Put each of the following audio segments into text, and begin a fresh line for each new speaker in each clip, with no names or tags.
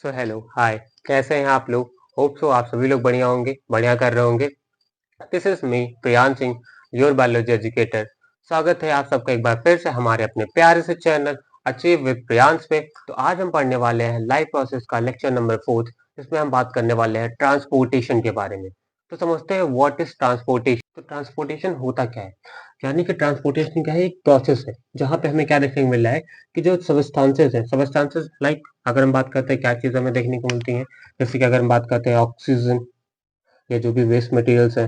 So hello hi. कैसे हैं आप लोग? होप सो आप सभी लोग बढ़िया होंगे, बढ़िया कर रहे होंगे। This is me Priyan Singh, your biology educator. स्वागत है आप सबका एक बार फिर से हमारे अपने प्यारे से चैनल अचीव विद प्रियांश पे। तो आज हम पढ़ने वाले हैं लाइफ प्रोसेस का लेक्चर नंबर 4, जिसमें हम बात करने वाले हैं ट्रांसपोर्टेशन के बारे में। तो समझते हैं व्हाट इज ट्रांसपोर्टेशन। तो ट्रांसपोर्टेशन होता क्या है? यानी कि ट्रांसपोर्टेशन क्या है? एक प्रोसेस है जहाँ पे हमें क्या देखने को मिल रहा है कि जो सबस्टांसेस है, सबस्टांसेस लाइक अगर हम बात करते हैं क्या चीज़ हमें देखने को मिलती है, जैसे कि अगर हम बात करते हैं ऑक्सीजन या जो भी वेस्ट मटेरियल्स है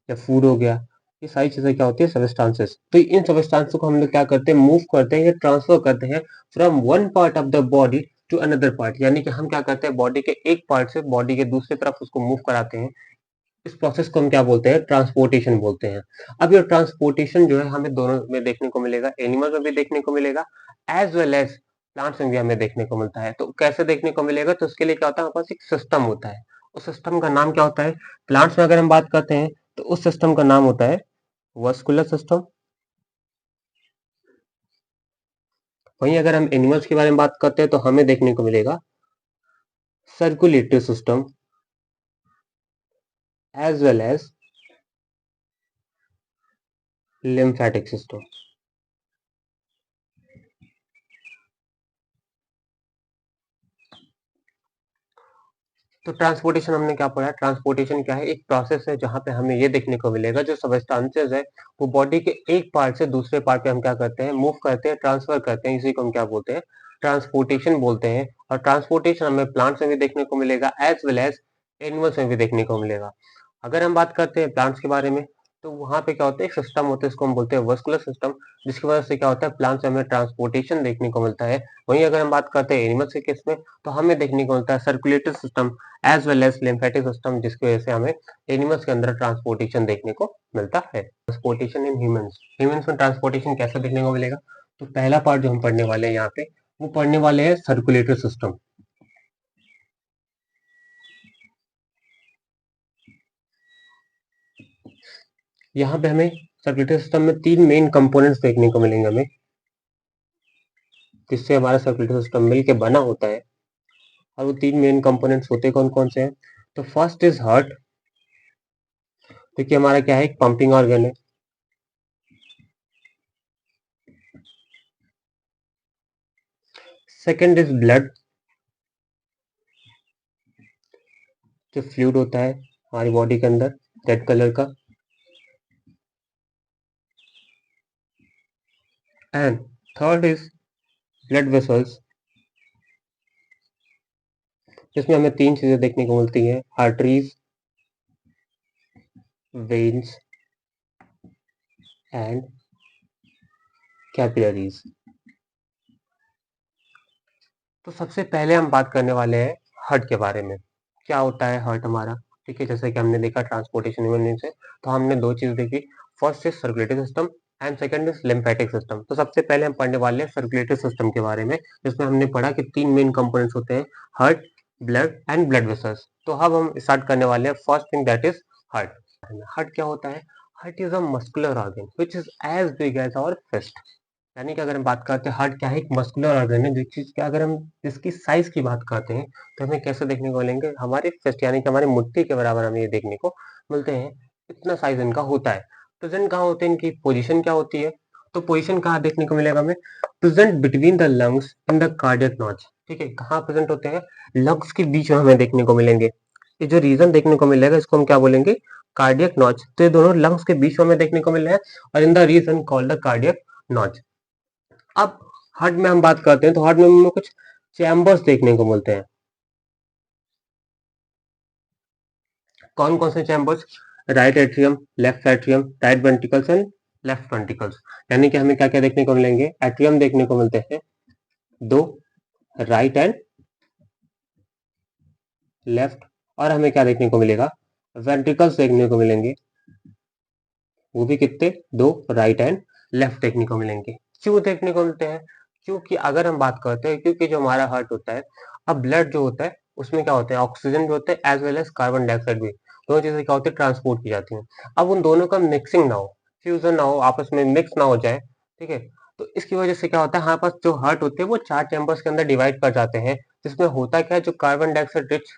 या फूड हो गया, ये सारी चीजें क्या होती है? सबस्टांसेस। तो इन सबस्टांसेस को हम लोग क्या करते हैं? मूव करते हैं या ट्रांसफर करते हैं from one part of the body to another part. यानी कि हम क्या करते हैं? बॉडी के एक पार्ट से बॉडी के दूसरी तरफ उसको मूव कराते हैं। इस प्रोसेस को हम क्या बोलते हैं? ट्रांसपोर्टेशन बोलते हैं। अब ये ट्रांसपोर्टेशन जो है हमें दोनों में देखने को मिलेगा, एनिमल में भी देखने को मिलेगा एज वेल एज प्लांट्स में भी हमें देखने को मिलता है। तो कैसे देखने को मिलेगा? तो उसके लिए क्या होता है? हमारे पास एक सिस्टम होता है। उस सिस्टम का नाम क्या होता है? प्लांट्स में अगर हम बात करते हैं तो उस सिस्टम का नाम होता है वस्कुलर सिस्टम। वहीं अगर हम एनिमल्स के बारे में बात करते हैं तो हमें देखने को मिलेगा circulatory system as well as lymphatic system. तो ट्रांसपोर्टेशन हमने क्या पढ़ा? ट्रांसपोर्टेशन क्या है? एक प्रोसेस है जहां पे हमें ये देखने को मिलेगा जो सबस्टांसेस है वो बॉडी के एक पार्ट से दूसरे पार्ट पे हम क्या करते हैं? मूव करते हैं, ट्रांसफर करते हैं। इसी को हम क्या बोलते हैं? ट्रांसपोर्टेशन बोलते हैं। और ट्रांसपोर्टेशन हमें प्लांट्स में भी देखने को मिलेगा एज वेल एज एनिमल्स में भी देखने को मिलेगा। अगर हम बात करते हैं प्लांट्स के बारे में तो वहां पे क्या होता है? एक सिस्टम होता है, इसको हम बोलते हैं वस्कुलर सिस्टम, जिसकी वजह से क्या होता है? प्लांट्स में हमें ट्रांसपोर्टेशन देखने को मिलता है। वहीं अगर हम बात करते हैं एनिमल्स के केस में तो हमें देखने को मिलता है circulatory system as well as lymphatic system, जिसकी वजह से हमें एनिमल्स के अंदर ट्रांसपोर्टेशन देखने को मिलता है। ट्रांसपोर्टेशन इन ह्यूमंस, ह्यूमंस में ट्रांसपोर्टेशन कैसे देखने को मिलेगा? तो पहला पार्ट जो हम पढ़ने वाले हैं यहाँ पे वो पढ़ने वाले हैं सर्कुलेटरी सिस्टम। यहाँ पे हमें सर्कुलेटरी सिस्टम में तीन मेन कंपोनेंट्स देखने को मिलेंगे हमें, जिससे हमारा सर्कुलेटरी सिस्टम मिलके बना होता है। और वो तीन मेन कंपोनेंट्स होते कौन कौन से हैं? तो फर्स्ट इज हार्ट। देखिए हमारा क्या है? एक पंपिंग ऑर्गन है। सेकंड इज ब्लड, जो फ्लूइड होता है हमारी बॉडी के अंदर रेड कलर का। And third is blood vessels, जिसमें हमें तीन चीजें देखने को मिलती हैं, आर्टरीज, वेन्स एंड कैपिलरीज। तो सबसे पहले हम बात करने वाले हैं हार्ट के बारे में। क्या होता है हार्ट हमारा? ठीक है, जैसे कि हमने देखा ट्रांसपोर्टेशन यूनिट से, तो हमने दो चीज देखी। First is circulatory system and second is lymphatic system. तो सबसे पहले हम पढ़ने वाले हैं सर्कुलेटरी सिस्टम के बारे में, जिसमें हमने पढ़ा कि तीन मेन कंपोनेंट्स होते हैं, heart, blood and blood vessels. तो अब हम स्टार्ट करने वाले हैं first thing, that is heart. Heart क्या होता है? Heart is a muscular organ which is as big as our fist. यानी कि अगर हम बात करते हैं हार्ट क्या है? एक मस्कुलर ऑर्गन है, जो चीज क्या, अगर हम इसकी साइज की बात करते हैं तो हमें कैसे देखने को मिलेंगे? हमारे फिस्ट यानी कि हमारे मुट्ठी के बराबर हमें ये देखने को मिलते हैं। इतना साइज इनका होता है। प्रेजेंट कहाँ होते हैं? इनकी पोजीशन क्या होती है? तो पोजीशन कहाँ देखने को मिलेगा हमें? Present between the lungs in the cardiac notch. ठीक है, कहाँ प्रेजेंट होते हैं? लंग्स के बीच में हमें देखने को मिलेंगे। ये जो रीजन देखने को मिलेगा इसको हम क्या बोलेंगे? Cardiac notch. तो ये दोनों लंग्स के बीच में हमें देखने को मिल रहा है और in the reason called the cardiac notch. अब हार्ट में हम बात करते हैं तो हार्ट में हमें कुछ चैम्बर्स देखने को मिलते हैं। कौन कौन से chambers? Right atrium, left atrium, right ventricles and left ventricles. यानी कि हमें क्या क्या देखने को मिलेंगे? एट्रियम देखने को मिलते हैं दो, राइट एंड लेफ्ट। और हमें क्या देखने को मिलेगा? वेंट्रिकल्स देखने को मिलेंगे, वो भी कितने? दो, राइट एंड लेफ्ट देखने को मिलेंगे। क्यों देखने को मिलते हैं? क्योंकि अगर हम बात करते हैं, क्योंकि जो हमारा हार्ट होता है, अब ब्लड जो होता है उसमें क्या होता है? ऑक्सीजन भी होता है as well as carbon dioxide भी। दोनों चीजें क्या होती है? ट्रांसपोर्ट की जाती हैं। अब उन दोनों का मिक्सिंग ना हो, फ्यूजन ना हो, आपस में मिक्स ना हो जाए, ठीक है, तो इसकी वजह से क्या होता है, हमारे पास जो हार्ट होते हैं वो 4 चैम्बर्स के अंदर डिवाइड कर जाते हैं, जिसमें होता क्या है, जो कार्बन डाइऑक्साइड रिच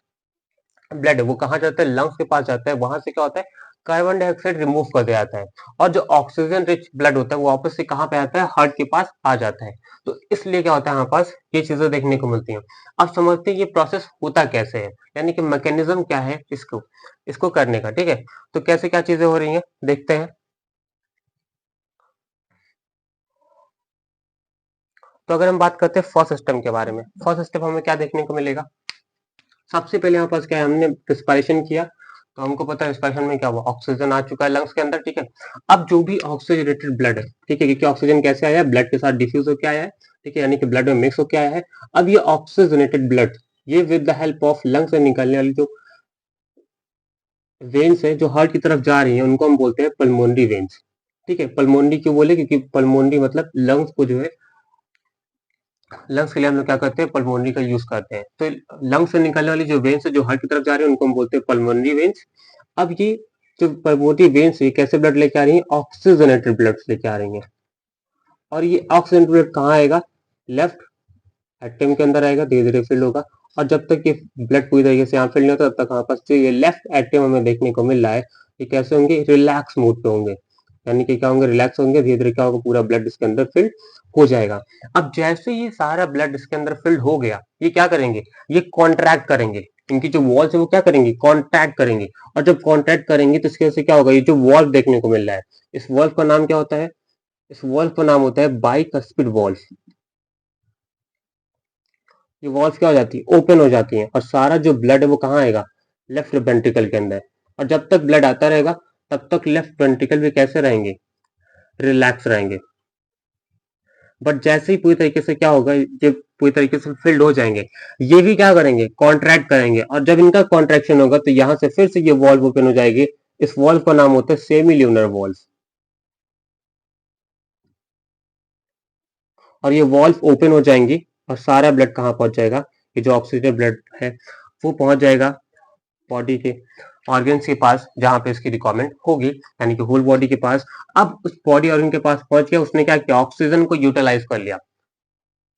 ब्लड है वो कहाँ जाता है, लंग्स के पास जाता है, वहां से क्या होता है, कार्बन डाइऑक्साइड रिमूव कर दिया जाता है, और जो ऑक्सीजन रिच ब्लड होता है वो वापस से कहाँ पे आता है, हार्ट के पास आ जाता है। तो इसलिए क्या होता है, हमारे पास ये चीजें देखने को मिलती हैं। अब समझते हैं ये प्रोसेस होता कैसे है, यानी कि मैकेनिज्म क्या है इसको इसको करने का, ठीक है। तो कैसे क्या चीजें हो रही हैं देखते हैं। तो अगर हम बात करते हैं फर्स्ट सिस्टम के बारे में, फर्स्ट सिस्टम हमें क्या देखने को मिलेगा, सबसे पहले हमारे पास क्या है, हमने रिस्पायरेशन किया, तो हमको पता है रिस्पायरेशन में क्या हुआ, ऑक्सीजन आ चुका है लंग्स के अंदर, ठीक है। अब जो भी ऑक्सीजनेटेड ब्लड है, ठीक है, क्योंकि ऑक्सीजन कैसे आया है, ब्लड के साथ डिफ्यूज होकर आया है, ठीक है, यानी कि ब्लड में मिक्स होकर आया है। अब ये ऑक्सीजनेटेड ब्लड, ये with the help of lung से निकलने वाली जो वेन्स है जो हार्ट की तरफ जा रही है, उनको हम बोलते हैं पल्मोनरी वेन्स, ठीक है। पल्मोनरी क्यों बोले, क्योंकि पल्मोनरी मतलब लंग्स को जो है, लंग्स के लिए हम लोग क्या करते हैं, पल्मोनरी का यूज करते हैं। तो लंग्स से निकलने वाली जो वेन्स है जो हार्ट की तरफ जा रही है उनको हम बोलते हैं पल्मोनरी वेन्स। अब ये जो पल्मोनरी वेन्स है कैसे ब्लड लेके आ रही है, ऑक्सीजनेटेड ब्लड लेके आ रही है, और ये ऑक्सीजनेटेड ब्लड कहाँ आएगा, लेफ्ट एट्रियम के अंदर आएगा, धीरे धीरे फिल होगा। और जब तक ये ब्लड पूरी तरीके से यहाँ फिल नहीं होता तब तक हमारे पास जो ये लेफ्ट एट्रियम हमें देखने को मिल रहा है, ये कैसे होंगे, रिलैक्स मोड पे होंगे, यानी कि क्या होंगे, रिलैक्स होंगे, धीरे धीरे क्या होगा, पूरा ब्लड इसके अंदर फिल्ड हो जाएगा। अब जैसे ये सारा ब्लड इसके अंदर फिल्ड हो गया, ये क्या करेंगे, ये कॉन्ट्रैक्ट करेंगे, इनकी जो वॉल्स है वो क्या करेंगे, कॉन्ट्रैक्ट करेंगे। और जब कॉन्ट्रैक्ट करेंगे तो इसकी वजह से क्या होगा, ये जो वॉल्व देखने को मिल रहा है, इस वॉल्व का नाम क्या होता है, इस वॉल्व का नाम होता है बाइकस्पिड वॉल्व। ये वॉल्व क्या हो जाती है, ओपन हो जाती है, और सारा जो ब्लड है वो कहाँ आएगा, लेफ्ट वेंट्रिकल के अंदर। और जब तक ब्लड आता रहेगा तब तक लेफ्ट वेंट्रिकल भी कैसे रहेंगे, रिलैक्स रहेंगे। बट जैसे ही पूरी तरीके से क्या होगा, जब पूरी तरीके से फिल्ड हो जाएंगे, ये भी क्या करेंगे, कॉन्ट्रैक्ट करेंगे, और जब इनका कॉन्ट्रैक्शन होगा तो यहां से फिर से ये वॉल्व ओपन हो जाएगी। इस वॉल्व का नाम होता है सेमी ल्यूनर वॉल्व। और ये वॉल्व ओपन हो जाएंगी और सारा ब्लड कहाँ पहुंच जाएगा, ये जो ऑक्सीजन ब्लड है वो पहुंच जाएगा बॉडी के ऑर्गन्स के पास जहां पे इसकी रिक्वायरमेंट होगी, यानी कि होल बॉडी के पास। अब उस बॉडी ऑर्गन के पास पहुंच गया, उसने क्या किया, ऑक्सीजन को यूटिलाइज कर लिया,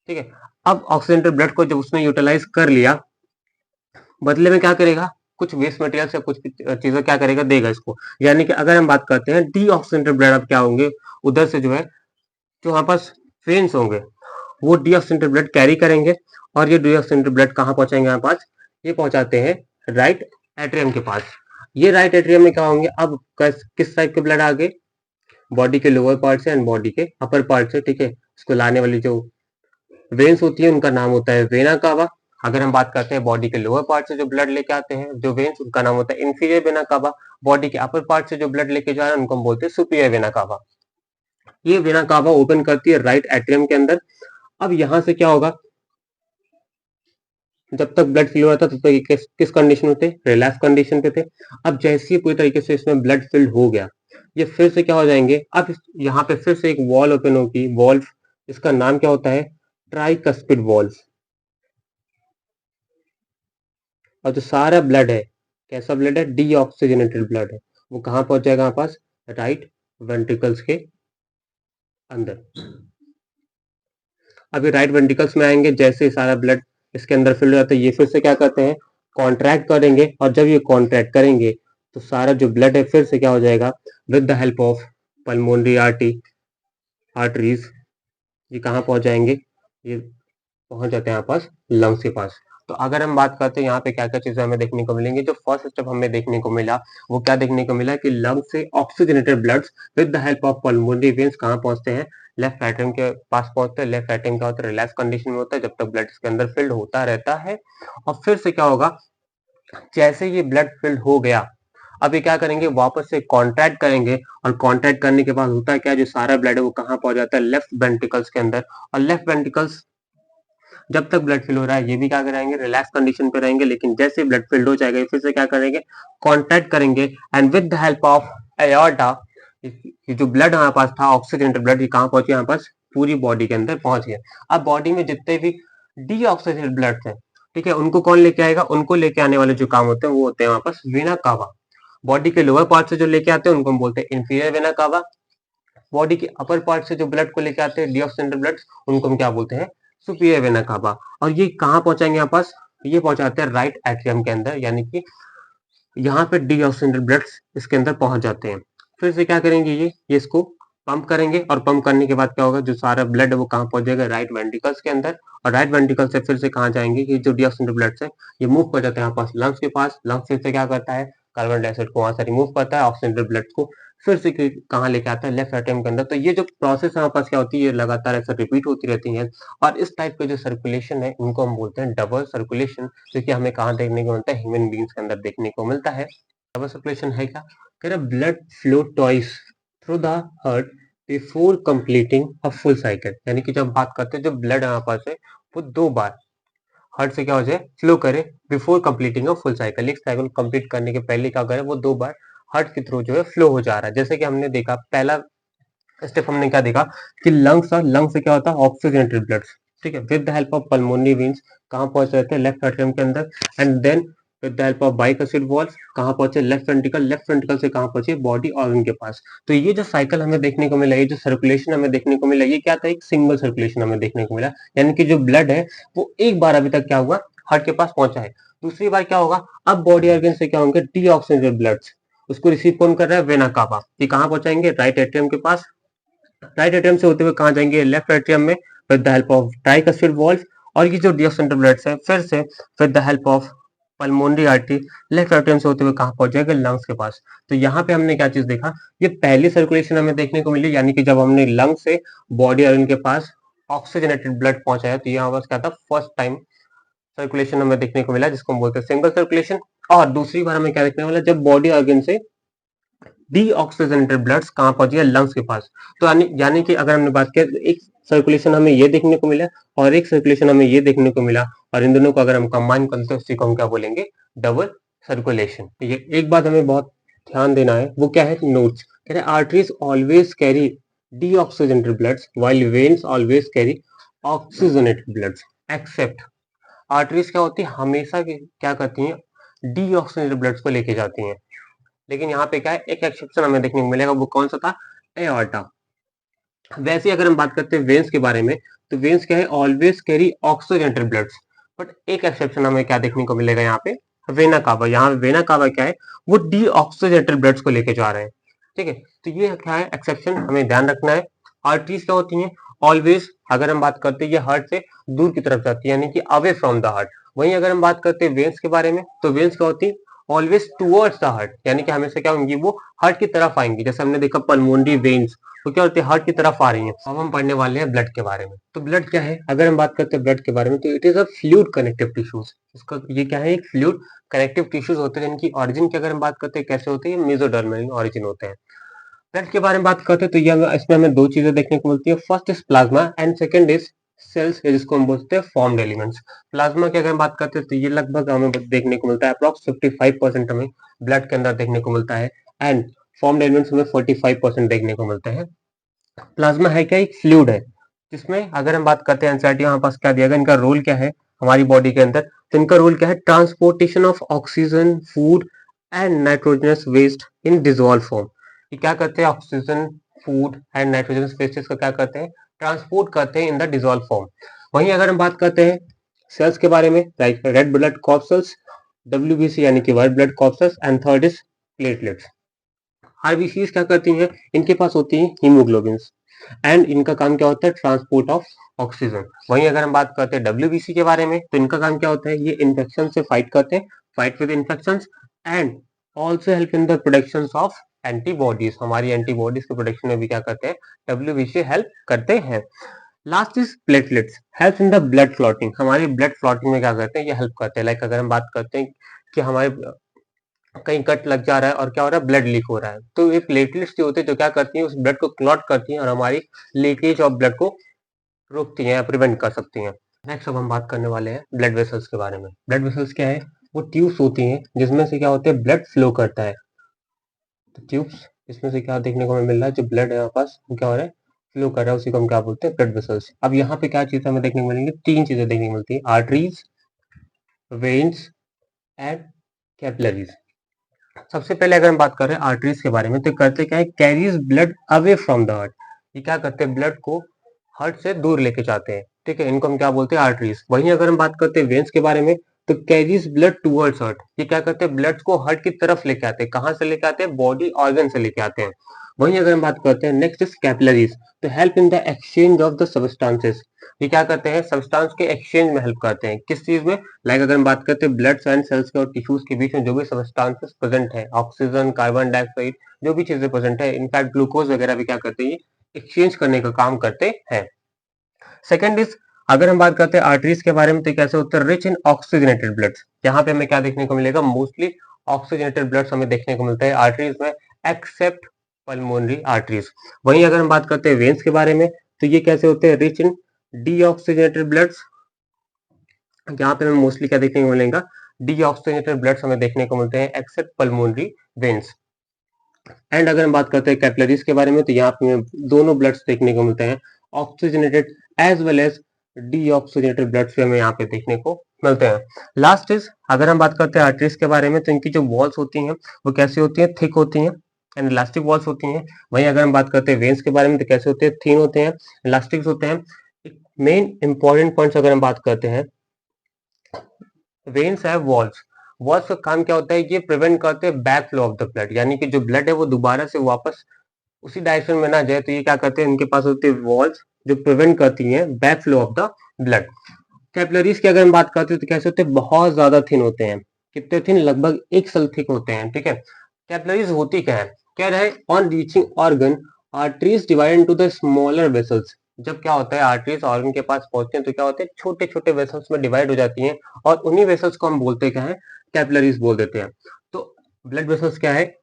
ठीक है। अब ऑक्सीजन ब्लड को जब उसने यूटिलाइज कर लिया, बदले में क्या करेगा, कुछ वेस्ट मटेरियल से कुछ चीजें क्या करेगा, देगा इसको। यानी कि अगर हम बात करते हैं डीऑक्सीजनेटेड ब्लड, अब क्या होंगे, उधर से जो है, जो हमारे पास वेन्स होंगे वो डीऑक्सीजनेटेड ब्लड कैरी करेंगे, और ये डीऑक्सीजनेटेड ब्लड कहाँ पहुंचाएंगे हमारे पास, ये पहुंचाते हैं राइट एट्रियम के पास। ये राइट एट्रियम में क्या होंगे, अब किस टाइप के ब्लड आ गए, बॉडी के लोअर पार्ट से एंड बॉडी के अपर पार्ट से, ठीक है। इसको लाने वाली जो वेन्स होती है उनका नाम होता है वेना कावा। अगर हम बात करते हैं बॉडी के लोअर पार्ट से जो ब्लड लेके आते हैं जो वेन्स, उनका नाम होता है इंफीरियर वेना कावा। बॉडी के अपर पार्ट से जो ब्लड लेके जा रहे हैं उनको हम बोलते हैं सुपीरियर वेना कावा। ये वेना कावा ओपन करती है राइट एट्रियम के अंदर। अब यहां से क्या होगा, जब तक ब्लड फिल हो रहा था तब तक ये किस कंडीशन में थे, रिलैक्स कंडीशन पे थे। अब जैसे ही पूरी तरीके से इसमें ब्लड फिल्ड हो गया, ये फिर से क्या हो जाएंगे, अब यहाँ पे फिर से एक वॉल ओपन होगी, वॉल्व, इसका नाम क्या होता है, ट्राइकस्पिड वॉल्व। और जो सारा ब्लड है, कैसा ब्लड है, डीऑक्सीजनेटेड ब्लड है, वो कहाँ पहुंच जाएगा हमारे पास, राइट वेंट्रिकल्स के अंदर। अभी राइट वेंट्रिकल्स में आएंगे, जैसे ही सारा ब्लड इसके अंदर फिल हो जाता है, ये फिर से क्या करते हैं, कॉन्ट्रैक्ट करेंगे, और जब ये कॉन्ट्रैक्ट करेंगे तो सारा जो ब्लड है फिर से क्या हो जाएगा, with the help of pulmonary arteries, ये कहाँ पहुंच जाएंगे, ये पहुंच जाते हैं यहाँ पास लंग्स के पास। तो अगर हम बात करते हैं यहाँ पे क्या क्या चीजें हमें देखने को मिलेंगी, जो फर्स्ट स्टेप हमें देखने को मिला वो क्या देखने को मिला कि लंग से oxygenated bloods with the help of pulmonary veins कहाँ पहुंचते हैं, लेफ्ट एट्रियम के पास पहुंचते हैं। लेफ्ट एट्रियम क्या होता है, रिलैक्स कंडीशन में होता है जब तक ब्लड इसके अंदर फिल्ड होता रहता है। और फिर से क्या होगा, जैसे ये ब्लड फिल्ड हो गया, अब ये क्या करेंगे, वापस से कॉन्ट्रैक्ट करेंगे, और कॉन्ट्रैक्ट करने के बाद होता है क्या, जो सारा ब्लड है वो कहाँ पहुंच जाता है, लेफ्ट वेंट्रिकल्स के अंदर। और लेफ्ट वेंट्रिकल्स जब तक ब्लड फिल हो रहा है ये भी क्या कराएंगे, रिलैक्स कंडीशन पे रहेंगे, लेकिन जैसे ब्लड फिल्ड हो जाएगा फिर से क्या करेंगे, कॉन्ट्रैक्ट करेंगे, and with the help of aorta, ये जो ब्लड हमारे पास था ऑक्सीजनेटेड ब्लड, ये कहाँ पहुंचे, यहाँ पास पूरी बॉडी के अंदर पहुंच गया। अब बॉडी में जितने भी डीऑक्सीजनेटेड ब्लड थे, ठीक है, उनको कौन लेके आएगा, उनको लेके आने वाले जो काम होते हैं वो होते हैं हमारे पास वेना कावा। बॉडी के लोअर पार्ट से जो लेके आते हैं उनको हम बोलते हैं इंफीरियर वेना कावा, बॉडी के अपर पार्ट से जो ब्लड को लेके आते हैं डीऑक्सीजनेटेड ब्लड, उनको हम क्या बोलते हैं, सुपीरियर वेना कावा। और ये कहाँ पहुंचाएंगे यहाँ पास, ये पहुंचाते हैं राइट एट्रियम के अंदर, यानी कि यहाँ पे डीऑक्सीजनेटेड ब्लड इसके अंदर पहुंच जाते हैं। फिर से क्या करेंगे, ये इसको पंप करेंगे, और पंप करने के बाद क्या होगा, जो सारा ब्लड है वो कहाँ पहुंच जाएगा, राइट वेंट्रिकल्स के अंदर। और राइट वेंट्रिकल से फिर से कहाँ जाएंगे, कि जो डीऑक्सीजनेटेड ब्लड है ये मूव कर जाते हैं यहाँ पास लंग्स के पास। लंग्स फिर से क्या करता है, कार्बन डाइऑक्साइड को वहां से रिमूव करता है, ऑक्सीजनेटेड ब्लड को फिर से कहाँ लेके आता है, लेफ्ट एट्रियम के अंदर। तो ये जो प्रोसेस यहाँ पास क्या होती है, ये लगातार ऐसा रिपीट होती रहती है। और इस टाइप का जो सर्कुलेशन है इनको हम बोलते हैं डबल सर्कुलेशन, जो कि हमें कहाँ देखने को मिलता है, ह्यूमन बींग्स के अंदर देखने को मिलता है। डबल सर्कुलेशन है क्या, कह रहा blood flow twice through the heart before completing a full cycle. यानी कि जब बात करते हैं जो ब्लड हमारे पास है वो 2 बार हार्ट से क्या हो जाए, फ्लो करे before completing a full cycle. एक साइकिल कंप्लीट करने के पहले क्या करे, वो 2 बार हार्ट के थ्रू जो है फ्लो हो जा रहा है। जैसे कि हमने देखा पहला स्टेप, हमने क्या देखा कि लंग्स, और लंग से क्या होता है, ऑक्सीजनेटेड ब्लड, ठीक है, with the help of pulmonary veins कहाँ पहुंच रहे थे, लेफ्ट एट्रियम के अंदर। And then with the help of bicuspid valve कहाँ पहुंचे, लेफ्ट वेंट्रिकल, लेफ्ट वेंट्रिकल से कहाँ पहुंचे, बॉडी ऑर्गन के पास। तो ये जो साइकिल हमें देखने को मिला, ये जो सर्कुलेशन हमें देखने को मिला, ये क्या था, एक सिंगल सर्कुलेशन हमें देखने को मिला। यानी कि जो ब्लड है वो एक बार अभी तक क्या हुआ, हार्ट के पास पहुंचा है। दूसरी बार क्या होगा, अब बॉडी ऑर्गन से क्या होंगे, डीऑक्सीजनेटेड ब्लड, उसको रिसीव कौन कर रहा है, वेना कावा। ये कहाँ पहुंचाएंगे, राइट एट्रियम के पास। राइट एट्रियम से होते हुए कहाँ जाएंगे, लेफ्ट एट्रियम में, with the help of tricuspid valve. और ये जो डीऑक्सीजनेटेड ब्लड है फिर से with the help of pulmonary artery left atrium से होते हुए कहाँ पहुंच जाएगा, लंग्स के पास। तो यहाँ पे हमने क्या चीज देखा, ये पहली सर्कुलेशन हमें देखने को मिली, यानी कि जब हमने लंग से बॉडी ऑर्गन के पास ऑक्सीजनेटेड ब्लड पहुंचाया, तो यहाँ बस क्या था, फर्स्ट टाइम सर्कुलेशन हमें देखने को मिला, जिसको हम बोलते हैं सिंगल सर्कुलेशन। और दूसरी बार हमें क्या देखने को मिला, जब बॉडी ऑर्गन से डीऑक्सीजनेटेड ब्लड कहाँ पहुंच गया, लंग्स के पास। तो यानी कि अगर हमने बात किया, एक सर्कुलेशन हमें ये देखने को मिला और एक सर्कुलेशन हमें ये देखने को मिला, और इन दोनों को अगर हम कंबाइन करते हैं, उसी को हम क्या बोलेंगे, डबल सर्कुलेशन। ये एक बात हमें बहुत ध्यान देना है, वो क्या है, नोट्स कह रहे arteries always carry deoxygenated blood while veins always carry oxygenated blood, except arteries क्या होती है, हमेशा क्या करती हैं, डीऑक्सीजनेटेड ब्लड को लेके जाती हैं। लेकिन यहाँ पे क्या है, एक एक्सेप्शन हमें देखने को मिलेगा, वो कौन सा था, एओर्टा। वैसे अगर हम बात करते हैं वेन्स के बारे में, तो वेन्स क्या है, always carry oxygenated blood. But एक एक्सेप्शन हमें क्या देखने को मिलेगा यहाँ पे, वेना कावा। यहाँ वेना कावा क्या है, वो डीऑक्सीजनेटेड ब्लड को लेके जा रहे हैं, ठीक है। तो ये क्या है, एक्सेप्शन हमें ध्यान रखना है। आर्टरीज क्या होती हैं, ऑलवेज अगर हम बात करते हैं ये हार्ट से दूर की तरफ जाती है, यानी कि अवे फ्रॉम द हार्ट। वहीं अगर हम बात करते हैं वेन्स के बारे में, तो वेन्स क्या होती है, ऑलवेज टुवर्ड्स द हार्ट, यानी कि हमेशा क्या होंगी, वो हार्ट की तरफ आएंगी। जैसे हमने देखा पल्मोनरी वेन्स, तो क्या होती है, हार्ट की तरफ आ रही है। अब हम पढ़ने वाले हैं ब्लड के बारे में। तो ब्लड क्या है, अगर हम बात करते हैं ब्लड के बारे में, तो it is a fluid connective tissues. इसका ये क्या है, एक फ्लूइड कनेक्टिव टिश्यूज होते हैं, जिनकी ऑरिजिन की अगर हम बात करते हैं कैसे होते हैं, मेसोडर्मल ऑरिजिन होते हैं। ब्लड के बारे में बात करते हैं तो ये इसमें हमें 2 चीजें देखने को मिलती है, first is plasma and second is cells, जिसको हम बोलते हैं फॉर्म्ड एलिमेंट्स। प्लाज्मा की अगर हम बात करते हैं तो ये लगभग हमें देखने को मिलता है, अप्रॉक्स 55% हमें ब्लड के अंदर देखने को मिलता है, एंड फॉर्म्ड एलिमेंट्स हमें 45% देखने को मिलते हैं। प्लाज्मा है क्या, एक फ्लूइड है, जिसमें अगर हम बात करते हैं एनसीईआरटी हमारे पास क्या दिया गया, इनका रोल क्या है हमारी बॉडी के अंदर। तो इनका रोल क्या है, transportation of oxygen, food and nitrogenous waste in dissolve form. ये क्या करते हैं, oxygen, food and nitrogenous waste को क्या करते हैं, ट्रांसपोर्ट करते हैं इन द डिजोल्व फॉर्म। वहीं अगर हम बात करते हैं सेल्स के बारे में, like red blood corpuscles, WBC यानी कि white blood corpuscles, and third is platelets. RBCs क्या करती हैं, इनके पास होती हैं हीमोग्लोबिन, एंड इनका काम क्या होता है, ट्रांसपोर्ट ऑफ ऑक्सीजन। वहीं अगर हम बात करते हैं डब्ल्यूबीसी के बारे में, तो इनका काम क्या होता है, ये इन्फेक्शन से फाइट करते हैं, fight with infection, and also help in the production of antibodies. हमारी एंटीबॉडीज के प्रोडक्शन में भी क्या करते हैं, डब्ल्यूबीसी हेल्प करते हैं। Last is platelets, help in the blood clotting. हमारी ब्लड क्लॉटिंग में क्या करते हैं, ये हेल्प करते हैं। लाइक अगर हम बात करते हैं कि हमारे कहीं कट लग जा रहा है और क्या हो रहा है, ब्लड लीक हो रहा है, तो ये प्लेटलेट्स जो होते हैं, जो क्या करती हैं, उस ब्लड को क्लॉट करती हैं और हमारी लीकेज ऑफ ब्लड को रोकती हैं या प्रिवेंट कर सकती हैं। नेक्स्ट अब हम बात करने वाले हैं ब्लड वेसल्स के बारे में। ब्लड वेसल्स क्या है, वो ट्यूब्स होती हैं जिसमें से क्या होते हैं, ब्लड फ्लो करता है। तो ट्यूब्स, इसमें से क्या देखने को हमें मिल रहा है, जो ब्लड है हमारे पास वो क्या हो रहा है, फ्लो कर रहा है, उसी को हम क्या बोलते हैं, ब्लड वेसल्स। अब यहाँ पे क्या चीजें हमें देखने को मिलेंगी, 3 चीजें देखने को मिलती है, आर्टरीज, वेन्स एंड कैपिलरीज। सबसे पहले अगर हम बात करें आर्टरीज के बारे में, तो करते क्या है, carries blood away from the heart. ये क्या करते हैं, ब्लड को हार्ट से दूर लेके जाते हैं, ठीक है, इनको हम क्या बोलते हैं, आर्टरीज। वहीं अगर हम बात करते हैं वेन्स के बारे में, तो कैरीज ब्लड टूवर्ड्स हार्ट। ये क्या करते हैं, ब्लड को हार्ट की तरफ लेके आते हैं। कहाँ से लेके आते हैं, बॉडी ऑर्गन से लेके आते हैं। वहीं अगर हम बात करते हैं नेक्स्ट इज कैपिलरीज, तो help in the exchange of the substances. ये क्या करते हैं, सब्सटेंस के एक्सचेंज में हेल्प करते हैं। किस चीज में, लाइक अगर हम बात करते हैं ब्लड एंड सेल्स के और टिश्यूज के बीच में जो भी सब्सटेंसेस प्रेजेंट है, ऑक्सीजन, कार्बन डाइऑक्साइड, जो भी चीजें प्रेजेंट है, इनफैक्ट ग्लूकोज वगैरह भी क्या करते हैं, एक्सचेंज करने का काम करते हैं। सेकंड इज, अगर हम बात करते हैं आर्टरीज के बारे में, तो कैसे होते हैं, रिच इन ऑक्सीजनेटेड ब्लड। यहाँ पे हमें क्या देखने को मिलेगा, मोस्टली ऑक्सीजनेटेड ब्लड हमें देखने को मिलता है आर्टरीज में, एक्सेप्ट पल्मोनरी आर्टरीज। वहीं अगर हम बात करते हैं वेन्स के बारे में, तो ये कैसे होते हैं, रिच इन डीऑक्सीजनेटेड ब्लड। यहाँ पे हमें मोस्टली क्या देखने को मिलेगा, डीऑक्सीजनेटेड ब्लड हमें देखने को मिलते हैं एक्सेप्ट पल्मोनरी वेन्स। एंड अगर हम बात करते हैं कैपिलरीज के बारे में, तो यहाँ पे हमें दोनों ब्लड्स देखने को मिलते हैं, oxygenated as well as deoxygenated bloods भी हमें यहाँ पे देखने को मिलते हैं। लास्ट इज, अगर हम बात करते हैं आर्टरीज के बारे में, तो इनकी जो वॉल्स होती हैं वो कैसी होती हैं, थिक होती हैं एंड इलास्टिक वॉल्स होती हैं। वहीं अगर हम बात करते हैं वेन्स के बारे में, तो कैसे होते हैं, थिन होते हैं, इलास्टिक होते हैं। मेन इंपॉर्टेंट पॉइंट्स अगर हम बात करते हैं, वेन्स है वॉल्स। वॉल्स का काम क्या होता है, ये प्रिवेंट करते हैं back flow of the blood, यानी कि जो ब्लड है वो दोबारा से वापस उसी डायरेक्शन में ना जाए। तो ये क्या करते हैं, इनके पास होती है वॉल्स जो प्रिवेंट करती हैं back flow of the blood. Capillaries की अगर हम बात करते हैं, तो कैसे होते हैं, बहुत ज्यादा थिन होते हैं। कितने थिन, लगभग 1 सेल थिक होते हैं, ठीक है। कैपिलरीज होती क्या है, कह रहे हैं on reaching organ, arteries divide into the smaller vessels. जब क्या होता है, आर्टरीज ऑर्गन के पास पहुंचते हैं, तो क्या होते हैं, छोटे छोटे वेसल्स में डिवाइड हो जाती हैं, और उन्हीं वेसल्स को हम बोलते क्या है, कैपिलरीज बोल देते हैं। तो ब्लड वेसल्स क्या है,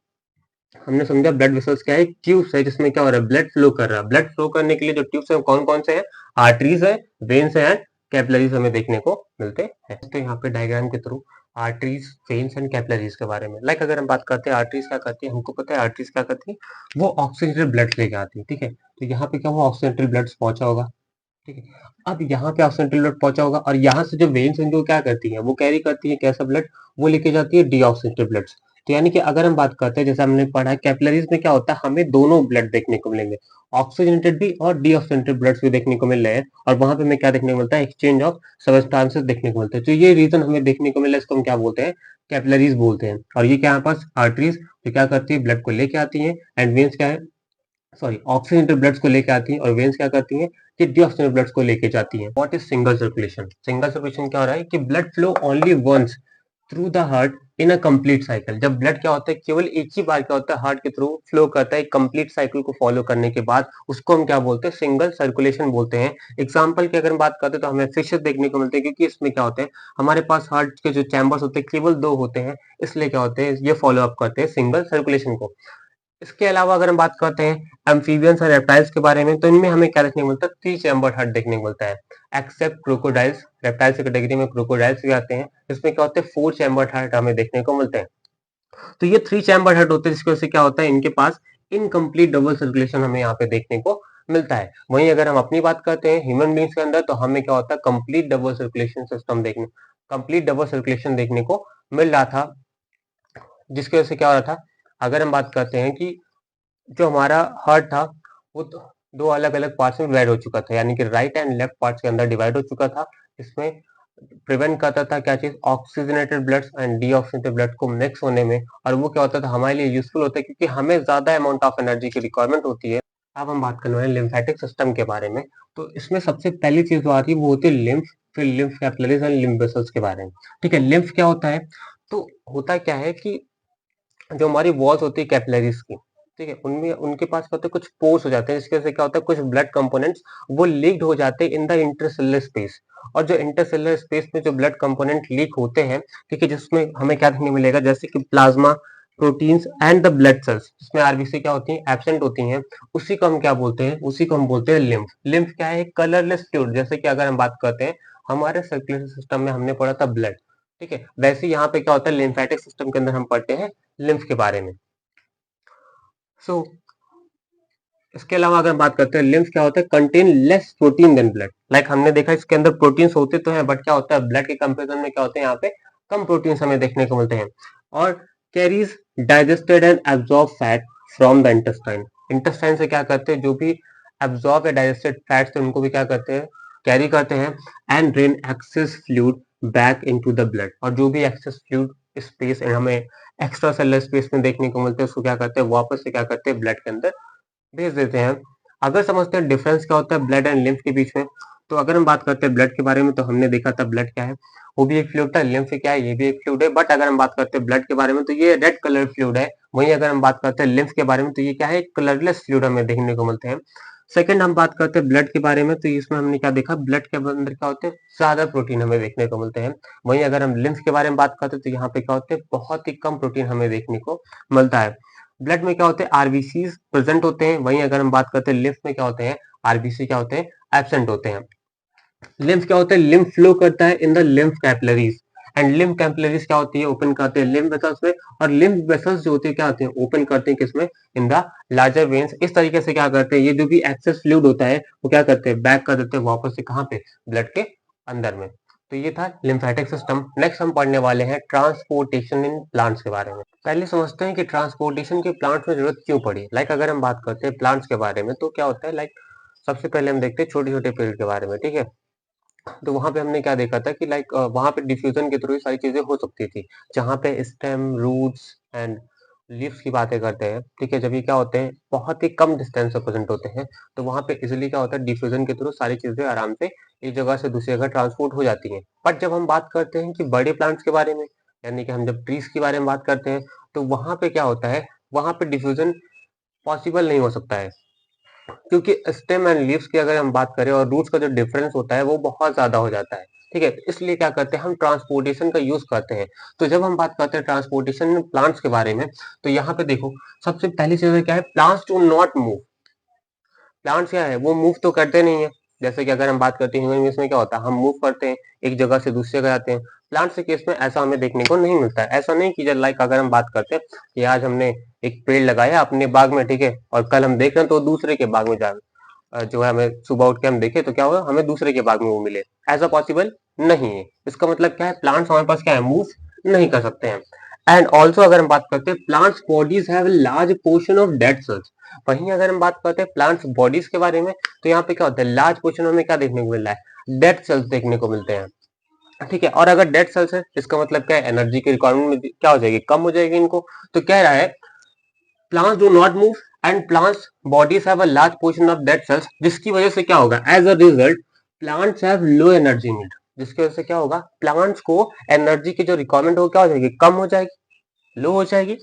हमने समझा ब्लड वेसल्स क्या है, ट्यूब्स है जिसमें क्या हो रहा है, ब्लड फ्लो कर रहा है। ब्लड फ्लो करने के लिए जो ट्यूब्स है कौन कौन से हैं, आर्टरीज है, वेन्स है, कैपिलरीज हमें देखने को मिलते हैं। तो यहाँ पे डायग्राम के through arteries, veins and capillaries के बारे में, लाइक अगर हम बात करते हैं आर्टरीज क्या करती है, हमको पता है आर्टरीज क्या करती है, वो ऑक्सीजनेटेड ब्लड लेके आती है, ठीक है। तो यहाँ पे क्या हुआ, ऑक्सीजनेटेड ब्लड पहुंचा होगा, ठीक है। अब यहाँ पे ऑक्सीजनेटेड ब्लड पहुंचा होगा, और यहाँ से जो वेन्स हैं जो क्या करती है, वो कैरी करती है कैसा ब्लड, वो लेके जाती है डीऑक्सीजनेटेड ब्लड। तो यानी कि अगर हम बात करते हैं, जैसे हमने पढ़ा है कैपिलरीज में क्या होता है, हमें दोनों ब्लड देखने को मिलेंगे, ऑक्सीजनेटेड भी और डीऑक्सीजनेटेड ब्लड भी देखने को मिल रहे हैं। और वहां पे हमें क्या देखने को मिलता है, एक्सचेंज ऑफ सब्सटेंसेस देखने को मिलता है। तो ये रीजन हमें देखने को मिला, इसको हम क्या बोलते हैं, कैपिलरीज बोलते हैं। और ये क्या यहाँ पास आर्टरीज जो क्या करती है, ब्लड को लेके आती है, एंड वेन्स क्या है, सॉरी, ऑक्सीजनेटेड ब्लड्स को लेके आती हैं, और वेन्स क्या करती हैं, कि डीऑक्सीजनेटेड ब्लड्स को लेके जाती हैं। What is single circulation, single circulation क्या हो रहा है, कि blood flow only once through the heart in a complete cycle. जब ब्लड क्या होता है, केवल एक ही बार क्या होता है, हार्ट के थ्रू फ्लो करता है, कंप्लीट साइकिल को फॉलो करने के बाद, उसको हम क्या बोलते हैं, सिंगल सर्कुलेशन बोलते हैं। एग्जांपल की अगर हम बात करते हैं, तो हमें फिशेस देखने को मिलते हैं, क्योंकि इसमें क्या होते हैं, हमारे पास हार्ट के जो चैम्बर्स होते हैं केवल 2 होते हैं, इसलिए क्या होते हैं, ये फॉलो अप करते हैं सिंगल सर्कुलेशन को। इसके अलावा अगर हम बात करते हैं एम्फीबियंस और रेप्टाइल्स के बारे में, तो इनमें हमें क्या देखने को मिलता है, 3 चैम्बर हार्ट देखने को मिलता है, एक्सेप्ट क्रोकोडाइल्स। रेप्टाइल्स की कैटेगरी में क्रोकोडाइल्स भी आते हैं, इसमें क्या होते हैं, 4 चैम्बर हार्ट हमें देखने को मिलते हैं। तो ये 3 चैम्बर हार्ट होते हैं, जिसकी वजह से क्या होता है, इनके पास इनकम्प्लीट डबल सर्कुलेशन हमें यहाँ पे देखने को मिलता है। वहीं अगर हम अपनी बात करते हैं ह्यूमन बींग्स के अंदर, तो हमें क्या होता है, कंप्लीट डबल सर्कुलेशन सिस्टम देखने, कंप्लीट डबल सर्कुलेशन देखने को मिल रहा था। जिसकी वजह से क्या हो रहा था, अगर हम बात करते हैं कि जो हमारा हार्ट था, वो दो अलग अलग पार्ट्स में डिवाइड हो चुका था, यानी कि राइट एंड लेफ्ट पार्ट्स के अंदर डिवाइड हो चुका था। इसमें प्रिवेंट करता था क्या चीज, oxygenated blood and deoxygenated blood को मिक्स होने में। और वो क्या होता था, हमारे लिए यूजफुल होता है, क्योंकि हमें ज्यादा अमाउंट ऑफ एनर्जी की रिक्वायरमेंट होती है। अब हम बात करने वाले लिम्फेटिक सिस्टम के बारे में। तो इसमें सबसे पहली चीज जो आती है वो होती है लिम्फ, फिर lymph capillaries and lymph vessels के बारे में, ठीक है। लिम्फ क्या होता है, तो होता क्या है कि जो हमारी वॉल्स होती है कैपिलरीज की, ठीक है, उनमें उनके पास क्या होता है, कुछ पोर्स हो जाते हैं, जिसकी वजह से क्या होता है, कुछ ब्लड कंपोनेंट्स वो लीक्ड हो जाते हैं इन द इंटरसेलुलर स्पेस। और जो इंटरसेलुलर स्पेस में जो ब्लड कंपोनेंट लीक होते हैं, ठीक है, जिसमें हमें क्या देखने मिलेगा, जैसे कि plasma, proteins and the blood cells, जिसमें आरबीसी क्या होती है, एब्सेंट होती हैं, उसी को हम क्या बोलते हैं, उसी को हम बोलते हैं लिम्फ। लिम्फ क्या है, कलरलेस फ्लूइड। जैसे कि अगर हम बात करते हैं हमारे सर्कुलेटरी सिस्टम में हमने पढ़ा था ब्लड, ठीक है, वैसे यहाँ पे क्या होता है, लिम्फेटिक सिस्टम के अंदर हम पढ़ते हैं लिम्फ के बारे में। सो इसके अलावा अगर बात करते हैं लिम्फ क्या होता है, contain less protein than blood. Like हमने देखा इसके अंदर प्रोटीन्स होते तो हैं, बट क्या होता है, ब्लड के कंपेरिजन में क्या होते हैं, यहाँ पे कम प्रोटीन्स हमें देखने को मिलते हैं। और carries digested and absorb fat from the intestine. Intestine से क्या करते हैं, जो भी एब्जॉर्ब या डाइजेस्टेड फैट्स थे उनको भी क्या करते हैं, कैरी करते हैं, and drain access fluid back into the blood. और जो भी एक्सेस फ्लूइड स्पेस हमें एक्स्ट्रा सेलुलर स्पेस में देखने को मिलते हैं उसको क्या करते हैं, वापस से क्या करते हैं, ब्लड के अंदर भेज देते हैं। अगर समझते हैं डिफरेंस क्या होता है ब्लड एंड लिम्फ के बीच में, तो अगर हम बात करते हैं ब्लड के बारे में तो हमने देखा था ब्लड क्या है, वो भी एक फ्लूइड था, लिम्फ क्या है, ये भी एक फ्लूइड है। बट अगर हम बात करते हैं ब्लड के बारे में तो ये रेड कलर फ्लूइड है। वहीं अगर हम बात करते हैं लिम्फ के बारे में तो ये क्या है, कलरलेस फ्लूइड हमें देखने को मिलते हैं। सेकंड हम बात करते हैं ब्लड के बारे में तो इसमें हमने क्या देखा, ब्लड के अंदर क्या होते हैं, ज्यादा प्रोटीन हमें देखने को मिलते हैं। वहीं अगर हम लिम्फ के बारे में बात करते हैं तो यहाँ पे क्या होते हैं, बहुत ही कम प्रोटीन हमें देखने को मिलता है। ब्लड में क्या होते हैं, आरबीसी प्रेजेंट होते हैं। वहीं अगर हम बात करते हैं लिम्फ में क्या होते हैं, आरबीसी क्या होते हैं, एब्सेंट होते हैं। लिम्फ क्या होता है, लिम्फ फ्लो करता है in the lymph capillaries, and lymph capillaries क्या होती है, ओपन करते हैं लिम्फ वेसल्स में, और लिम्फ वेसल्स जो होते हैं क्या होते हैं, ओपन करते हैं किसमें, इन द लार्जर वेन्स। इस तरीके से क्या करते हैं, ये जो भी एक्सेस फ्लूइड होता है वो क्या करते हैं, बैक कर देते हैं वापस से कहाँ पे, ब्लड के अंदर में। तो ये था लिम्फेटिक सिस्टम। नेक्स्ट हम पढ़ने वाले हैं ट्रांसपोर्टेशन इन प्लांट्स के बारे में। पहले समझते हैं कि ट्रांसपोर्टेशन की प्लांट्स में जरूरत क्यों पड़ी। अगर हम बात करते हैं प्लांट्स के बारे में तो क्या होता है, सबसे पहले हम देखते हैं छोटे छोटे पेड़ के बारे में, ठीक है। तो वहां पे हमने क्या देखा था कि वहां पे डिफ्यूजन के थ्रू ये सारी चीजें हो सकती थी। जहां पे स्टेम, रूट्स एंड लीव्स की बातें करते हैं, ठीक है, जब ये क्या होते हैं, बहुत ही कम डिस्टेंस पे प्रेजेंट होते हैं, तो वहां पे इजिली क्या होता है, डिफ्यूजन के थ्रू सारी चीजें आराम से एक जगह से दूसरी जगह ट्रांसपोर्ट हो जाती हैं। बट जब हम बात करते हैं कि बड़े प्लांट्स के बारे में, यानी कि हम जब ट्रीज के बारे में बात करते हैं, तो वहां पे क्या होता है, वहां पे डिफ्यूजन पॉसिबल नहीं हो सकता है, क्योंकि स्टेम एंड लीव्स की अगर हम बात करें और रूट्स का जो डिफरेंस होता है वो बहुत ज्यादा हो जाता है, ठीक है। तो इसलिए क्या करते हैं, हम ट्रांसपोर्टेशन का यूज करते हैं। तो जब हम बात करते हैं ट्रांसपोर्टेशन प्लांट्स के बारे में, तो यहाँ पे देखो सबसे पहली चीज क्या है, plants do not move. Plants क्या है, वो मूव तो करते नहीं है। जैसे कि अगर हम बात करते हैं ह्यूमन बींग्स में क्या होता है, हम मूव करते हैं, एक जगह से दूसरी जगह जाते हैं। प्लांट्स के केस में ऐसा हमें देखने को नहीं मिलता है। ऐसा नहीं कि अगर हम बात करते हैं कि आज हमने एक पेड़ लगाया अपने बाग में, ठीक है, और कल हम देख रहे हैं तो दूसरे के बाग में जा जो है, हमें सुबह उठ के हम देखे तो क्या होगा, हमें दूसरे के बाग में वो मिले, ऐसा पॉसिबल नहीं है। इसका मतलब क्या है, प्लांट्स हमारे पास क्या है, मूव नहीं कर सकते हैं। एंड ऑल्सो अगर हम बात करते हैं plants bodies have large portion of dead cells. वहीं अगर हम बात करते हैं प्लांट्स बॉडीज के बारे में, तो यहाँ पे क्या होता है, लार्ज पोर्शन में क्या देखने को मिल रहा है, डेड सेल्स देखने को मिलते हैं, ठीक है। और अगर डेड सेल्स है इसका मतलब क्या है, एनर्जी की रिक्वायरमेंट में क्या हो जाएगी, कम हो जाएगी इनको। तो कह रहा है plants do not move and plants bodies have a large portion of dead cells, जिसकी वजह से क्या होगा, as a result plants have low energy need। जिसकी वजह से क्या होगा, प्लांट्स को एनर्जी की जो रिक्वायरमेंट हो क्या हो जाएगी, कम हो जाएगी, लो हो जाएगी।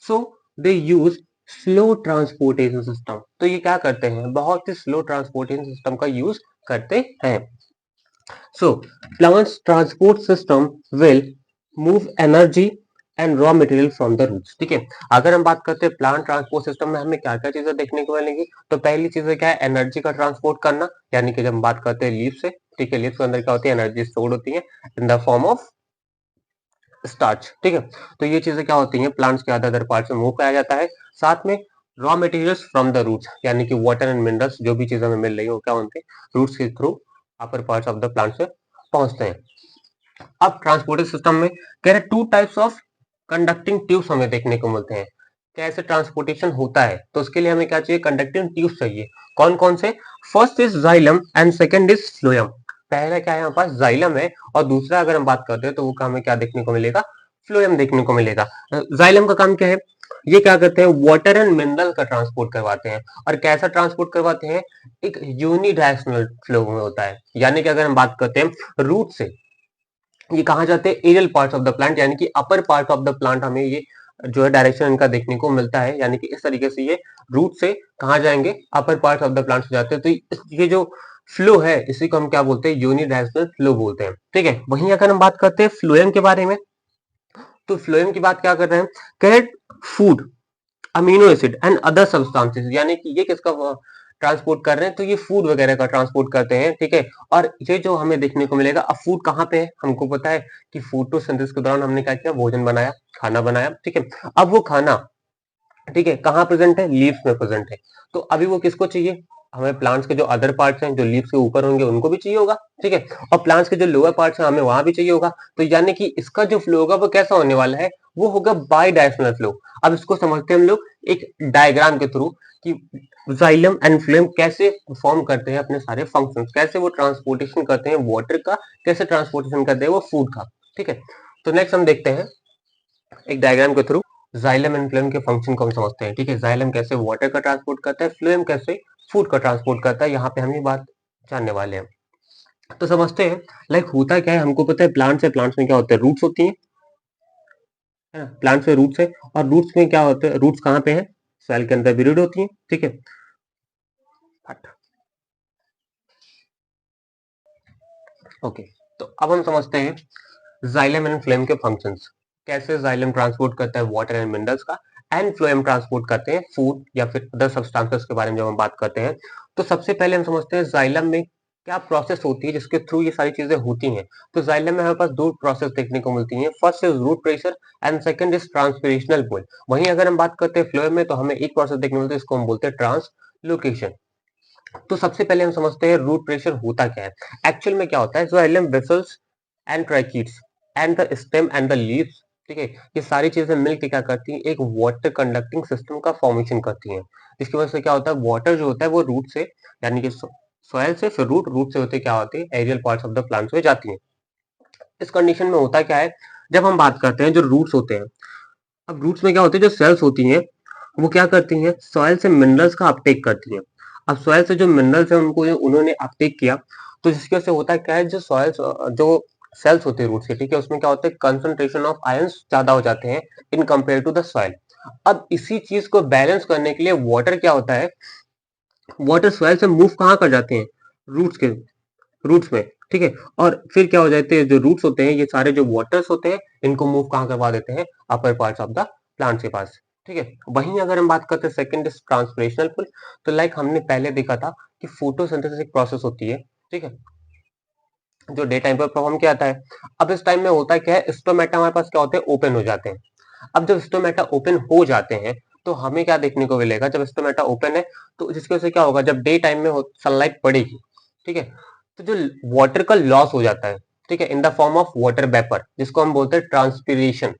So they use slow transportation system. तो ये क्या करते हैं, बहुत ही स्लो ट्रांसपोर्टेशन सिस्टम का यूज करते हैं। So plants transport system will move energy and raw material from the roots, ठीक है। अगर हम बात करते हैं प्लांट ट्रांसपोर्ट सिस्टम में हमें क्या क्या चीजें देखने को मिलेंगी, तो पहली चीज क्या है, एनर्जी का ट्रांसपोर्ट करना, यानी कि जब हम बात करते हैं लीफ से, ठीक है, लीफ के अंदर क्या होती है, एनर्जी स्टोर्ड होती है in the form of starch, ठीक है। तो ये चीजें क्या होती हैं, प्लांट्स के अदर पार्ट में मूव कराया जाता है। साथ में raw materials from the roots, यानी कि वाटर एंड मिनरल्स जो भी चीजें हमें मिल रही है वो क्या होते हैं, रूट्स के through upper parts of the plant से पहुंचते हैं। अब ट्रांसपोर्टेशन सिस्टम में कह रहे two types of conducting tubes हमें देखने को मिलते हैं। कैसे ट्रांसपोर्टेशन होता है, तो उसके लिए हमें क्या चाहिए, कंडक्टिंग ट्यूब्स चाहिए। कौन कौन से, first is xylem and second is phloem. पहला क्या है हमारे पास, जाइलम है, और दूसरा अगर हम बात करते हैं तो वो हमें क्या देखने को मिलेगा, फ्लोएम देखने को मिलेगा। जाइलम का काम क्या है, ये क्या करते हैं, वाटर एंड मिनरल का ट्रांसपोर्ट करवाते हैं। और कैसा ट्रांसपोर्ट करवाते हैं, एक यूनिडायरेक्शनल फ्लो में होता है। यानी कि अगर हम बात करते हैं रूट से, ये कहाँ जाते हैं, aerial part of the plant, यानी कि upper part of the plant हमें ये जो है डायरेक्शन इनका देखने को मिलता है। यानी कि इस तरीके से ये रूट से कहाँ जाएंगे, अपर पार्ट ऑफ द प्लांट से जाते हैं। तो ये जो फ्लो है इसी को हम क्या बोलते हैं, यूनिडायरेक्शनल फ्लो बोलते हैं, ठीक है। वहीं अगर हम बात करते हैं फ्लोएम के बारे में, तो फ्लोएम की बात क्या कर रहे हैं, कहे food, amino acid and other substances, यानी कि ये किसका ट्रांसपोर्ट कर रहे हैं, तो ये फूड वगैरह का ट्रांसपोर्ट करते हैं, ठीक है। और ये जो हमें देखने को मिलेगा, अब फूड कहाँ पे है, हमको पता है कि फोटोसिंथेसिस के दौरान हमने क्या किया, भोजन बनाया, खाना बनाया, ठीक है। अब वो खाना, ठीक है, कहाँ प्रेजेंट है, लीव्स में प्रेजेंट है। तो अभी वो किसको चाहिए, हमें प्लांट्स के जो अदर पार्ट्स हैं, जो लीव्स के ऊपर होंगे, उनको भी चाहिए होगा, ठीक है, और प्लांट्स के जो लोअर पार्ट्स हैं, हमें वहां भी चाहिए होगा। तो यानी कि इसका जो फ्लो होगा वो कैसा होने वाला है, वो होगा बाई डायरेक्शनल फ्लो। अब इसको समझते हैं हम लोग एक डायग्राम के थ्रू कि जाइलम एंड फ्लोएम कैसे परफॉर्म करते हैं अपने सारे फंक्शंस, कैसे वो ट्रांसपोर्टेशन करते हैं वाटर का, कैसे ट्रांसपोर्टेशन करते हैं वो फूड का, ठीक है। तो नेक्स्ट हम देखते हैं एक डायग्राम के थ्रू जाइलम एंड फ्लोएम के फंक्शन को हम समझते हैं, ठीक है। जाइलम कैसे वाटर का ट्रांसपोर्ट करता है, फ्लोएम कैसे फूड का ट्रांसपोर्ट करता है, यहाँ पे हम ये बात जानने वाले हैं। तो समझते हैं लाइक होता क्या है, हमको पता है प्लांट्स है, प्लांट्स में क्या होता है, रूट्स होती है ना, प्लांट्स में रूट्स है, और रूट्स में क्या होता है, रूट्स कहाँ पे है, सेल के अंदर बरीड होती है, ठीक है। ओके, तो अब हम समझते हैं जाइलम एंड फ्लोएम के फंक्शंस। कैसे जाइलम ट्रांसपोर्ट करता है वाटर एंड मिनरल्स का, एंड फ्लोएम ट्रांसपोर्ट करते हैं फूड या फिर अदर सब्सटेंसेस के बारे में जब हम बात करते हैं। तो सबसे पहले हम समझते हैं जाइलम में क्या प्रोसेस होती है जिसके थ्रू ये सारी चीजें होती हैं। तो जाइलम में हमारे पास दो प्रोसेस देखने को मिलती हैं, first is root pressure and second is transpirational pull. वहीं अगर हम बात करते हैं फ्लोएम में, तो हमें एक प्रोसेस देखने को मिलता है, इसको हम बोलते हैं ट्रांसलोकेशन। तो सबसे पहले हम समझते हैं रूट प्रेशर होता क्या है। एक्चुअल में क्या होता है, xylem vessels and tracheids and the stem and the leaves, ठीक है, ये सारी चीजें मिलकर क्या करती हैं, एक वाटर कंडक्टिंग सिस्टम का फॉर्मेशन करती हैं। इसकी वजह से क्या होता है, वाटर जो होता है वो रूट से, यानी कि सॉइल से, फिर रूट, रूट से होते क्या होती है, aerial parts of the plants में जाती हैं। इस कंडीशन में होता क्या है, जब हम बात करते हैं जो रूट्स होते हैं, अब रूट्स में क्या होते हैं, जो सेल्स होती हैं वो क्या करती हैं, सॉइल से मिनरल्स का अपटेक करती हैं। अब सॉइल से जो मिनरल्स हैं उनको उन्होंने अपटेक किया, तो जिसकी वजह से होता है क्या है, जो सॉइल, जो सेल्स होते हैं रूट्स के, ठीक है, उसमें क्या होता है, कंसंट्रेशन ऑफ आयंस ज्यादा हो जाते हैं in compare to the soil. अब इसी चीज को बैलेंस करने के लिए वाटर क्या होता है, वाटर सॉइल से मूव कहाँ कर जाते हैं, रूट्स के, रूट्स में, ठीक है, और फिर क्या हो जाते हैं, जो रूट्स होते हैं ये सारे जो वाटर्स होते हैं इनको मूव कहाँ करवा देते हैं, अपर पार्ट्स ऑफ द प्लांट के पास, ठीक है। वहीं अगर हम बात करते हैं सेकंड इज ट्रांसपिरेशनल पुल, तो लाइक हमने पहले देखा था कि फोटोसिंथेसिस एक प्रोसेस होती है, ठीक है, जो डे टाइम पर परफॉर्म किया जाता है। अब इस टाइम में होता है क्या है, स्टोमेटा हमारे पास क्या होते हैं, ओपन हो जाते हैं। अब जब स्टोमेटा ओपन हो जाते हैं तो हमें क्या देखने को मिलेगा, जब स्टोमेटा ओपन है तो जिसकी वजह से क्या होगा, जब डे टाइम में सनलाइट पड़ेगी, ठीक है, तो जो वाटर का लॉस हो जाता है, ठीक है, in the form of water vapour, जिसको हम बोलते हैं ट्रांसपीरेशन,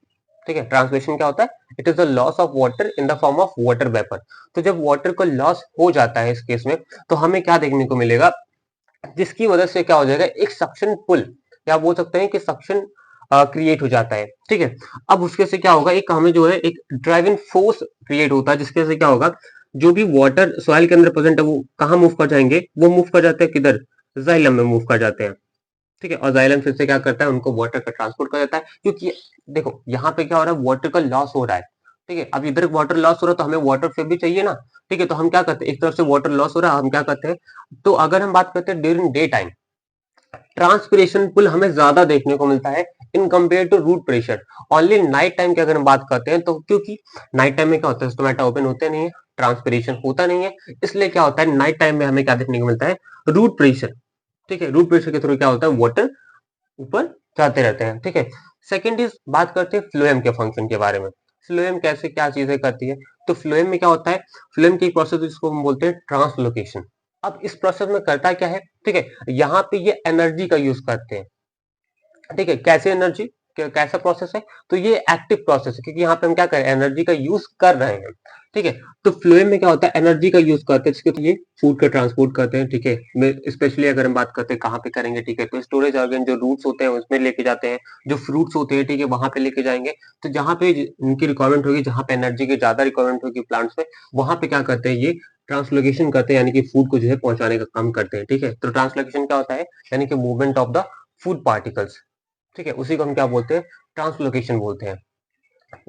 ठीक है। ट्रांसपीरेशन क्या होता है, it is the loss of water in the form of water vapour. तो जब वाटर का लॉस हो जाता है इस केस में, तो हमें क्या देखने को मिलेगा, जिसकी वजह से क्या हो जाएगा, एक सक्शन पुल, या बोल सकते हैं कि सक्शन क्रिएट हो जाता है, ठीक है। अब उसके से क्या होगा, एक हमें जो है एक ड्राइविंग फोर्स क्रिएट होता है, जिसके से क्या होगा, जो भी वाटर सॉइल के अंदर प्रेजेंट है वो कहाँ मूव कर जाएंगे, वो मूव कर जाते हैं किधर, जाइलम में मूव कर जाते हैं, ठीक है। और जाइलम फिर से क्या करता है, उनको वाटर का ट्रांसपोर्ट कर देता है, क्योंकि देखो यहाँ पे क्या हो रहा है, वाटर का लॉस हो रहा है, ठीक है। अब इधर वाटर लॉस हो रहा है तो हमें वाटर फिर भी चाहिए ना, ठीक है। तो हम क्या करते हैं, एक तरफ से वाटर लॉस हो रहा है, हम क्या करते हैं, तो अगर हम बात करते हैं during day time, transpiration pull हमें ज्यादा देखने को मिलता है in compare to root pressure. Only night time की अगर हम बात करते हैं, तो क्योंकि नाइट टाइम में क्या होता है, स्टोमेटा ओपन होते नहीं है, ट्रांसपिरेशन होता नहीं है, इसलिए क्या होता है, नाइट टाइम में हमें क्या देखने को मिलता है, रूट प्रेशर, ठीक है। रूट प्रेशर के थ्रू क्या होता है, वाटर ऊपर जाते रहते हैं, ठीक है। सेकंड इज बात करते हैं फ्लोएम के फंक्शन के बारे में। फ्लोएम कैसे क्या चीजें करती है, तो फ्लोएम में क्या होता है, फ्लोएम की प्रोसेस जिसको हम बोलते हैं ट्रांसलोकेशन। अब इस प्रोसेस में करता क्या है, ठीक है, यहाँ पे ये एनर्जी का यूज करते हैं, ठीक है। कैसे एनर्जी, कैसा प्रोसेस है, तो ये एक्टिव प्रोसेस है, क्योंकि यहाँ पे हम क्या कर रहे हैं, एनर्जी का यूज कर रहे हैं, ठीक है। तो फ्लोएम में क्या होता है, एनर्जी का यूज करते हैं, जिसके ये फूड का ट्रांसपोर्ट करते हैं, ठीक है। स्पेशली अगर हम बात करते हैं कहाँ पे करेंगे, ठीक है, तो स्टोरेज ऑर्गन जो रूट्स होते हैं उसमें लेके जाते हैं, जो फ्रूट्स होते हैं, ठीक है, वहां पे लेके जाएंगे। तो जहाँ पे उनकी रिक्वायरमेंट होगी, जहाँ पे एनर्जी की ज्यादा रिक्वायरमेंट होगी प्लांट्स में, वहां पे क्या करते हैं, ये ट्रांसलोकेशन करते हैं, यानी कि फूड को जो है पहुंचाने का काम करते हैं, ठीक है। तो ट्रांसलोकेशन क्या होता है, यानी कि movement of the food particles, ठीक है, उसी को हम क्या बोलते हैं, ट्रांसलोकेशन बोलते हैं।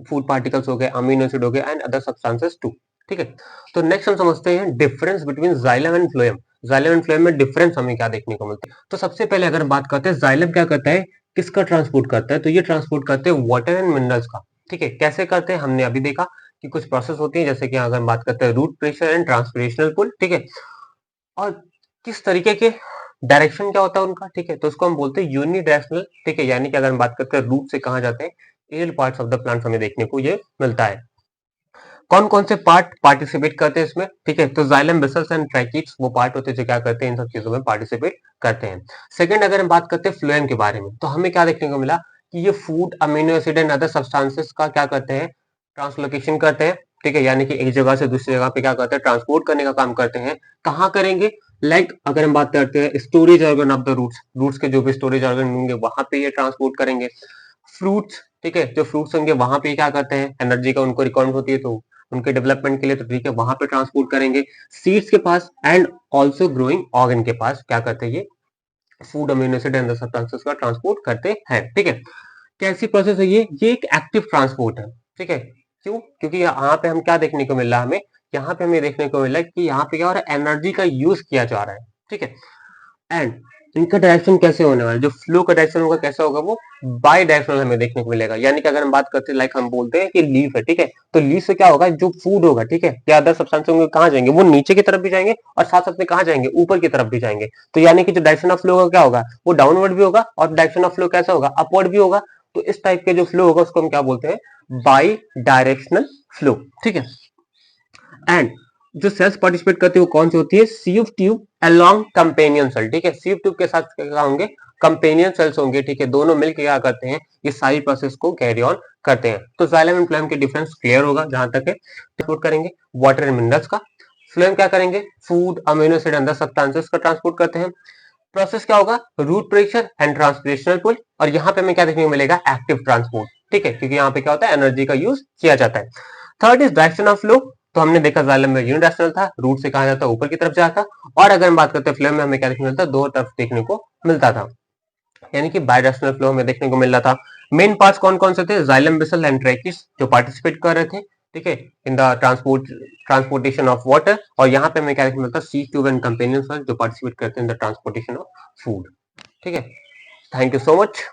फूड पार्टिकल्स हो गए, अमीनो एसिड हो गए, एंड अदर सब्सटेंसेस टू, ठीक है। तो नेक्स्ट हम समझते हैं difference between xylem and phloem. Xylem and phloem में डिफरेंस हमें क्या देखने को मिलता है, तो सबसे पहले अगर बात करते हैं जाइलम क्या करता है, किसका ट्रांसपोर्ट करता है, तो ये ट्रांसपोर्ट करते हैं वाटर एंड मिनरल्स का, ठीक है। कैसे करते हैं, हमने अभी देखा कि कुछ प्रोसेस होती है, जैसे कि अगर हम बात करते हैं रूट प्रेशर एंड ट्रांसपिरेशनल पुल, ठीक है, और किस तरीके के डायरेक्शन क्या होता है उनका, ठीक है, तो उसको हम बोलते हैं यूनिडायरेक्शनल, ठीक है, यानी कि अगर हम बात करते हैं रूट से कहाँ जाते हैं, aerial parts of the plant हमें देखने को ये मिलता है। कौन कौन से पार्ट पार्टिसिपेट करते हैं इसमें, ठीक है, तो जाइलम बेसल्स एंड ट्रैकीट्स वो पार्ट होते हैं जो क्या करते हैं, इन सब चीजों में पार्टिसिपेट करते हैं। सेकंड, अगर हम बात करते हैं फ्लोएम के बारे में, तो हमें क्या देखने को मिला कि ये food, amino acid and other substances का क्या करते हैं, ट्रांसलोकेशन करते हैं, ठीक है, यानी कि एक जगह से दूसरी जगह पे क्या करते हैं, ट्रांसपोर्ट करने का काम करते हैं। कहाँ करेंगे, अगर हम बात करते हैं storage organ of the roots, roots के जो भी स्टोरेज ऑर्गन होंगे वहां पे ये ट्रांसपोर्ट करेंगे। फ्रूट्स, ठीक है, जो फ्रूट्स होंगे वहां पे क्या करते हैं, एनर्जी का उनको रिक्वायरमेंट होती है तो उनके डेवलपमेंट के लिए, तो ठीक है, वहां पे ट्रांसपोर्ट करेंगे। सीड्स के पास एंड ऑल्सो ग्रोइंग ऑर्गन के पास क्या करते हैं, ये food, amino acid and substances का ट्रांसपोर्ट करते हैं, ठीक है। कैसी प्रोसेस है ये एक एक्टिव ट्रांसपोर्ट है, ठीक है। क्यों, क्योंकि यहाँ पे हम क्या देखने को मिल रहा है, हमें यहाँ पे हमें देखने को मिला कि यहाँ पे क्या हो रहा है, एनर्जी का यूज किया जा रहा है, ठीक है। एंड इनका डायरेक्शन कैसे होने वाला है, जो फ्लो का डायरेक्शन होगा कैसा होगा, वो बाय डायरेक्शनल हमें देखने को मिलेगा। यानी कि अगर हम बात करते हैं, हम बोलते हैं कि लीफ है, ठीक है, तो लीफ से क्या होगा, जो फूड होगा, ठीक है, या अदर सब्सटेंस होंगे कहाँ जाएंगे, वो नीचे की तरफ भी जाएंगे और साथ साथ में कहाँ जाएंगे, ऊपर की तरफ भी जाएंगे। तो यानी कि जो डायरेक्शन ऑफ फ्लो होगा क्या होगा, वो डाउनवर्ड भी होगा और डायरेक्शन ऑफ फ्लो कैसा होगा, अपवर्ड भी होगा। तो इस टाइप के जो फ्लो होगा उसको हम क्या बोलते हैं, बाई डायरेक्शनल फ्लो, ठीक है। एंड जो सेल्स पार्टिसिपेट करती है वो कौन सी होती है, sieve tube along companion cell, ठीक है, सीव ट्यूब के साथ क्या होंगे, कंपेनियन सेल्स होंगे, ठीक है, दोनों मिलकर क्या करते हैं, ये सारी प्रोसेस को कैरी ऑन करते हैं। तो जाइलम एंड फ्लोएम के डिफरेंस क्लियर होगा जहां तक है। ट्रांसपोर्ट करेंगे वाटर एंड मिनरल्स का, फ्लोएम क्या करेंगे, फूड, अमीनो एसिड, अंदर सब्सटेंसेस का ट्रांसपोर्ट करते हैं। प्रोसेस क्या होगा, रूट प्रेशर एंड ट्रांसलेशनल पुल, और यहाँ पे हमें क्या देखने को मिलेगा, एक्टिव ट्रांसपोर्ट, ठीक है, क्योंकि यहाँ पे क्या होता है, एनर्जी का यूज किया जाता है। Third is direction of flow, तो हमने देखा जाइलम में यूनिडायरेक्शनल था, रूट से कहा जाता है ऊपर की तरफ जाता, और अगर हम बात करते हैं फ्लो में हमें क्या देखने को मिलता है, दो तरफ देखने को मिलता था, यानी कि बायडायरेक्शनल फ्लो हमें देखने को मिल रहा था। मेन पार्ट्स कौन कौन से थे, जाइलम बेसल एंड ट्रैकिस जो पार्टिसिपेट कर रहे थे, ठीक है, in the transportation of water, और यहाँ पे हमें क्या देखने को मिलता है, सी ट्यूब एंड कंपेनियन जो पार्टिसिपेट करते हैं in the transportation of food, ठीक है। Thank you so much.